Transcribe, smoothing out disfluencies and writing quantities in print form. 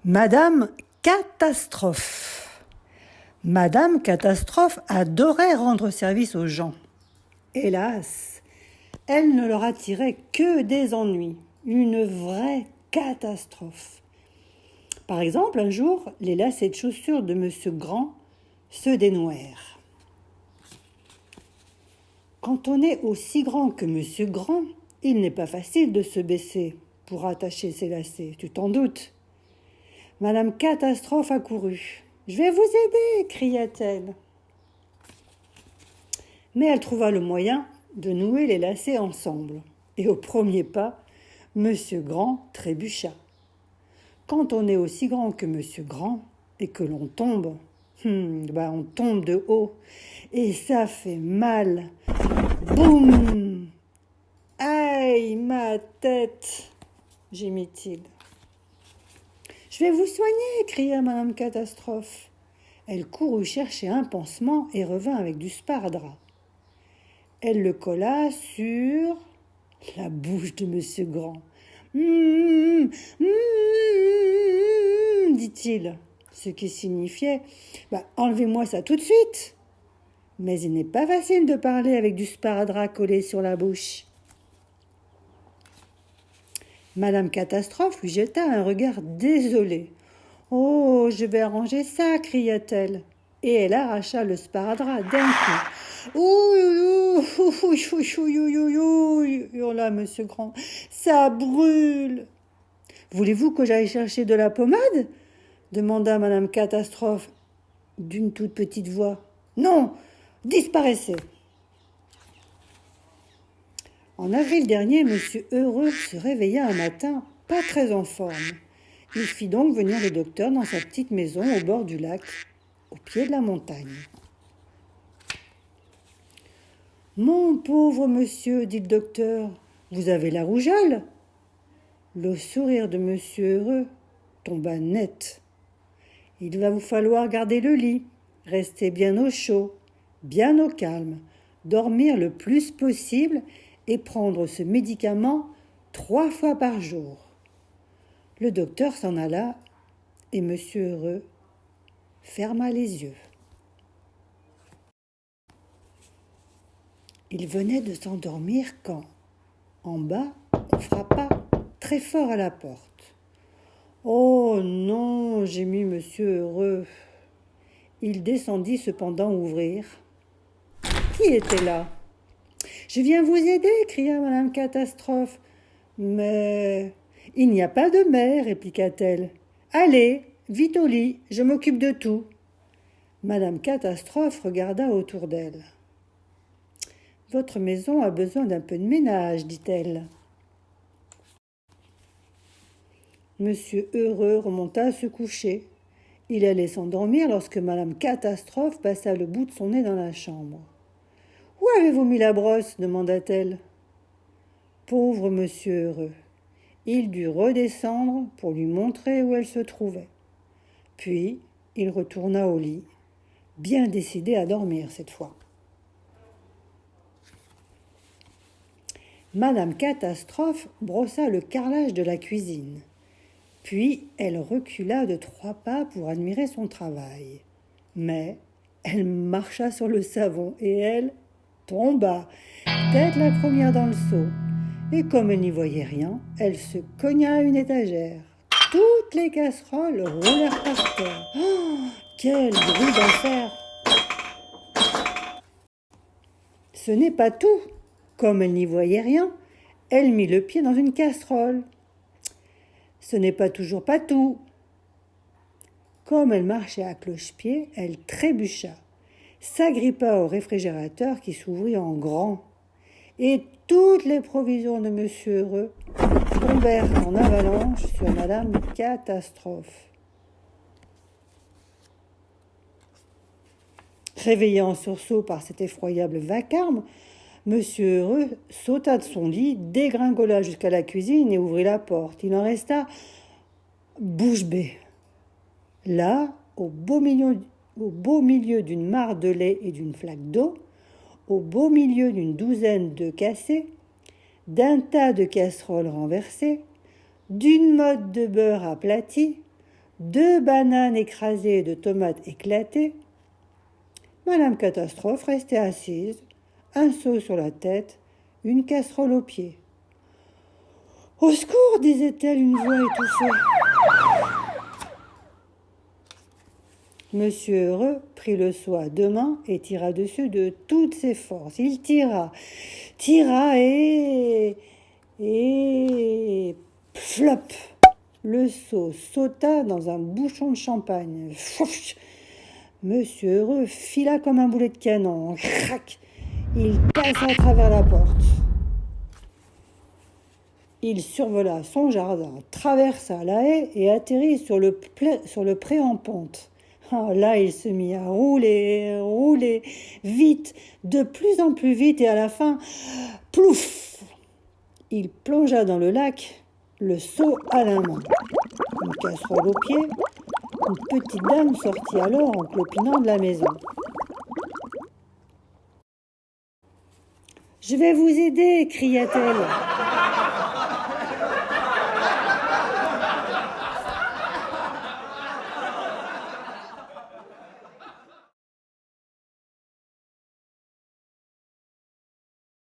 Madame Catastrophe. Madame Catastrophe adorait rendre service aux gens. Hélas, elle ne leur attirait que des ennuis, une vraie catastrophe. Par exemple, un jour, les lacets de chaussures de Monsieur Grand se dénouèrent. Quand on est aussi grand que Monsieur Grand, il n'est pas facile de se baisser pour attacher ses lacets, tu t'en doutes. Madame Catastrophe accourut. « Je vais vous aider !» cria-t-elle. Mais elle trouva le moyen de nouer les lacets ensemble. Et au premier pas, Monsieur Grand trébucha. Quand on est aussi grand que Monsieur Grand et que l'on tombe, on tombe de haut. Et ça fait mal. Boum! Aïe, ma tête! Gémit-il. « Je vais vous soigner !» cria Madame Catastrophe. Elle courut chercher un pansement et revint avec du sparadrap. Elle le colla sur la bouche de Monsieur Grand. « dit-il, ce qui signifiait « Enlevez-moi ça tout de suite !» Mais il n'est pas facile de parler avec du sparadrap collé sur la bouche. Madame Catastrophe lui jeta un regard désolé. « Oh, je vais arranger ça !» cria-t-elle. Et elle arracha le sparadrap d'un coup. « Ouh, hurla Monsieur Grand. « Ça brûle !»« Voulez-vous que j'aille chercher de la pommade ?» demanda Madame Catastrophe d'une toute petite voix. « Non, disparaissez !» En avril dernier, Monsieur Heureux se réveilla un matin, pas très en forme. Il fit donc venir le docteur dans sa petite maison au bord du lac, au pied de la montagne. « Mon pauvre monsieur, dit le docteur, vous avez la rougeole ?» Le sourire de Monsieur Heureux tomba net. « Il va vous falloir garder le lit, rester bien au chaud, bien au calme, dormir le plus possible et prendre ce médicament 3 fois par jour. » Le docteur s'en alla et Monsieur Heureux ferma les yeux. Il venait de s'endormir quand, en bas, on frappa très fort à la porte. « Oh non !» gémit Monsieur Heureux. Il descendit cependant ouvrir. Qui était là ? « Je viens vous aider !» cria Madame Catastrophe. « Mais il n'y a pas de mais, répliqua-t-elle. Allez, vite au lit, je m'occupe de tout. Madame Catastrophe regarda autour d'elle. Votre maison a besoin d'un peu de ménage, dit-elle. Monsieur Heureux remonta se coucher. Il allait s'endormir lorsque Madame Catastrophe passa le bout de son nez dans la chambre. « Où avez-vous mis la brosse ?» demanda-t-elle. Pauvre Monsieur Heureux. Il dut redescendre pour lui montrer où elle se trouvait. Puis, il retourna au lit, bien décidé à dormir cette fois. Madame Catastrophe brossa le carrelage de la cuisine. Puis, elle recula de 3 pas pour admirer son travail. Mais elle marcha sur le savon et elle tomba, tête la première dans le seau. Et comme elle n'y voyait rien, elle se cogna à une étagère. Toutes les casseroles roulèrent par terre. Oh, quel bruit d'enfer! Ce n'est pas tout. Comme elle n'y voyait rien, elle mit le pied dans une casserole. Ce n'est toujours pas tout. Comme elle marchait à cloche-pied, elle trébucha, s'agrippa au réfrigérateur qui s'ouvrit en grand. Et toutes les provisions de Monsieur Heureux tombèrent en avalanche sur Madame Catastrophe. Réveillé en sursaut par cet effroyable vacarme, Monsieur Heureux sauta de son lit, dégringola jusqu'à la cuisine et ouvrit la porte. Il en resta bouche bée. Là, au beau milieu d'une mare de lait et d'une flaque d'eau, au beau milieu d'une douzaine d'œufs cassés, d'un tas de casseroles renversées, d'une motte de beurre aplatie, 2 bananes écrasées et de tomates éclatées. Madame Catastrophe restait assise, un seau sur la tête, une casserole aux pieds. « Au secours !» disait-elle, une voix étouffée. Monsieur Heureux prit le seau à 2 mains et tira dessus de toutes ses forces. Il tira et flop! Le seau sauta dans un bouchon de champagne. Fouf! Monsieur Heureux fila comme un boulet de canon. Crac! Il passa à travers la porte. Il survola son jardin, traversa la haie et atterrit sur le pré en pente. Ah, là, il se mit à rouler, vite, de plus en plus vite, et à la fin, plouf! Il plongea dans le lac, le seau à la main. Une casserole au pied, une petite dame sortit alors en clopinant de la maison. « Je vais vous aider !» cria-t-elle.